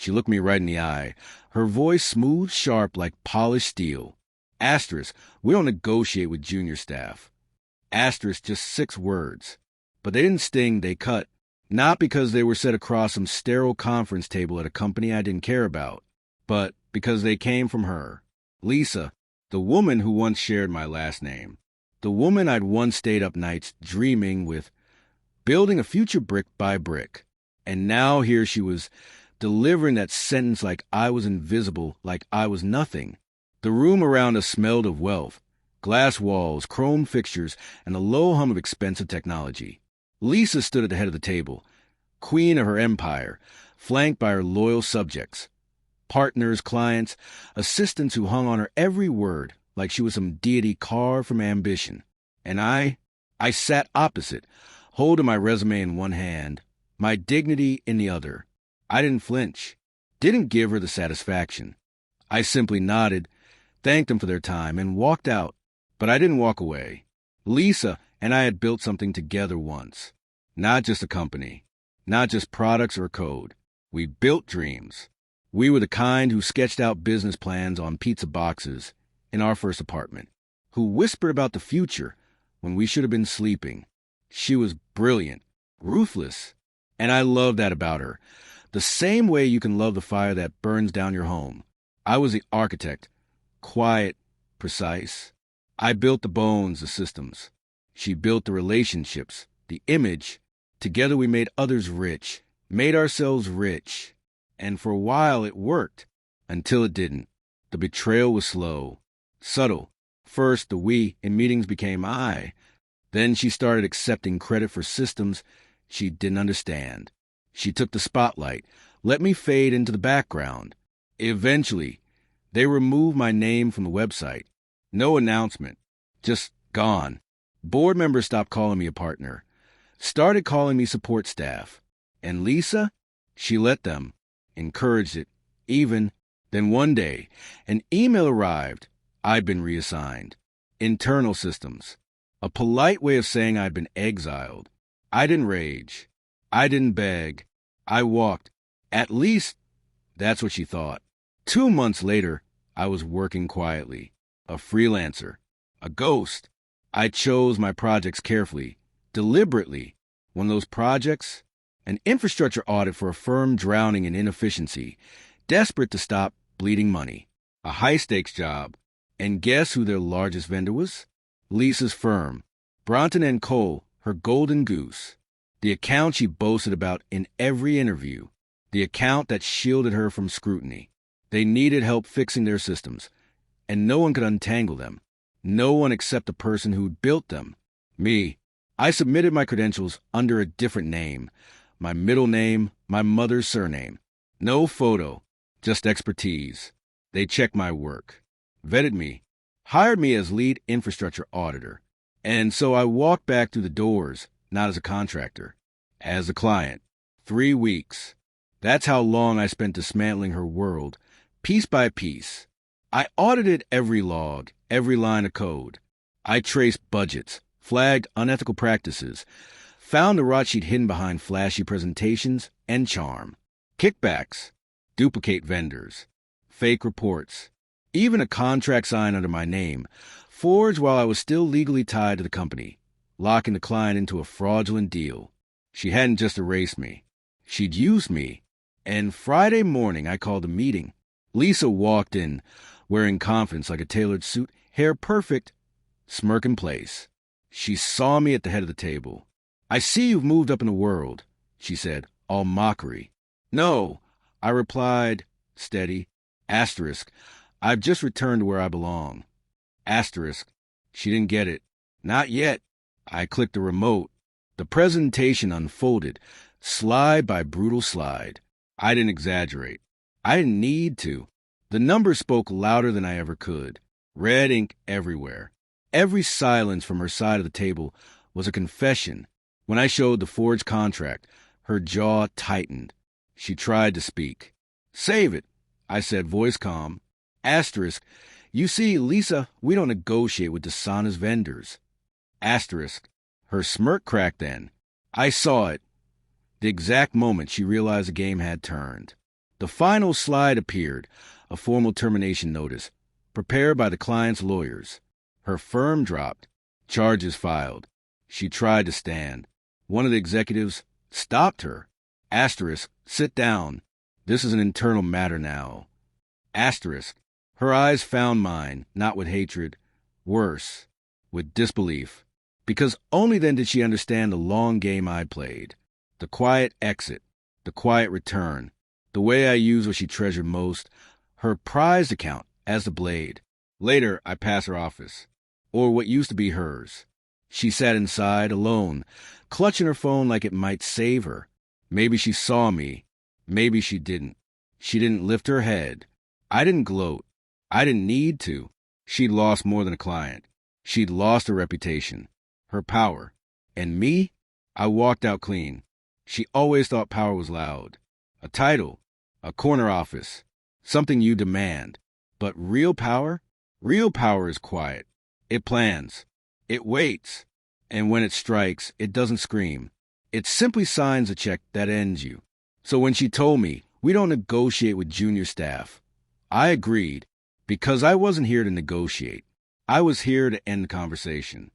She looked me right in the eye, her voice smooth, sharp like polished steel. Asterisk, we don't negotiate with junior staff. Asterisk, just 6 words. But they didn't sting, they cut. Not because they were set across some sterile conference table at a company I didn't care about, but because they came from her. Lisa, the woman who once shared my last name. The woman I'd once stayed up nights dreaming with, building a future brick by brick. And now here she was, delivering that sentence like I was invisible, like I was nothing. The room around us smelled of wealth, glass walls, chrome fixtures, and a low hum of expensive technology. Lisa stood at the head of the table, queen of her empire, flanked by her loyal subjects. Partners, clients, assistants who hung on her every word like she was some deity carved from ambition. And I sat opposite, holding my resume in one hand, my dignity in the other. I didn't flinch, didn't give her the satisfaction. I simply nodded, thanked them for their time, and walked out. But I didn't walk away. Lisa and I had built something together once. Not just a company, not just products or code. We built dreams. We were the kind who sketched out business plans on pizza boxes in our first apartment, who whispered about the future when we should have been sleeping. She was brilliant, ruthless, and I loved that about her. The same way you can love the fire that burns down your home. I was the architect, quiet, precise. I built the bones, the systems. She built the relationships, the image. Together we made others rich, made ourselves rich. And for a while it worked, until it didn't. The betrayal was slow, subtle. First, the we in meetings became I. Then she started accepting credit for systems she didn't understand. She took the spotlight, let me fade into the background. Eventually, they removed my name from the website. No announcement, just gone. Board members stopped calling me a partner, started calling me support staff. And Lisa, she let them, encouraged it, even. Then one day, an email arrived. I'd been reassigned. Internal systems. A polite way of saying I'd been exiled. I didn't rage. I didn't beg. I walked. At least, that's what she thought. 2 months later, I was working quietly. A freelancer. A ghost. I chose my projects carefully, deliberately. One of those projects, an infrastructure audit for a firm drowning in inefficiency, desperate to stop bleeding money. A high-stakes job. And guess who their largest vendor was? Lisa's firm. Bronton & Cole, her golden goose. The account she boasted about in every interview. The account that shielded her from scrutiny. They needed help fixing their systems, and no one could untangle them. No one except the person who'd built them. Me. I submitted my credentials under a different name. My middle name, my mother's surname. No photo, just expertise. They checked my work, vetted me, hired me as lead infrastructure auditor. And so I walked back through the doors, not as a contractor, as a client. 3 weeks. That's how long I spent dismantling her world, piece by piece. I audited every log, every line of code. I traced budgets, flagged unethical practices, found the rot sheet hidden behind flashy presentations and charm. Kickbacks, duplicate vendors, fake reports, even a contract signed under my name, forged while I was still legally tied to the company, locking the client into a fraudulent deal. She hadn't just erased me. She'd used me. And Friday morning, I called a meeting. Lisa walked in, wearing confidence like a tailored suit, hair perfect, smirk in place. She saw me at the head of the table. "I see you've moved up in the world," she said, all mockery. "No," I replied, steady. Asterisk, "I've just returned to where I belong." Asterisk, she didn't get it. Not yet. I clicked the remote. The presentation unfolded, slide by brutal slide. I didn't exaggerate. I didn't need to. The numbers spoke louder than I ever could. Red ink everywhere. Every silence from her side of the table was a confession. When I showed the forged contract, her jaw tightened. She tried to speak. "Save it," I said, voice calm. Asterisk, "You see, Lisa, we don't negotiate with dishonest vendors." Asterisk, her smirk cracked then. I saw it. The exact moment she realized the game had turned. The final slide appeared, a formal termination notice, prepared by the client's lawyers. Her firm dropped. Charges filed. She tried to stand. One of the executives stopped her. Asterisk, sit down. This is an internal matter now. Asterisk, her eyes found mine, not with hatred. Worse, with disbelief. Because only then did she understand the long game I played. The quiet exit. The quiet return. The way I used what she treasured most. Her prized account as the blade. Later, I passed her office. Or what used to be hers. She sat inside, alone, clutching her phone like it might save her. Maybe she saw me. Maybe she didn't. She didn't lift her head. I didn't gloat. I didn't need to. She'd lost more than a client. She'd lost her reputation, her power. And me? I walked out clean. She always thought power was loud. A title, a corner office, something you demand. But real power? Real power is quiet. It plans. It waits. And when it strikes, it doesn't scream. It simply signs a check that ends you. So when she told me, we don't negotiate with junior staff, I agreed, because I wasn't here to negotiate. I was here to end the conversation.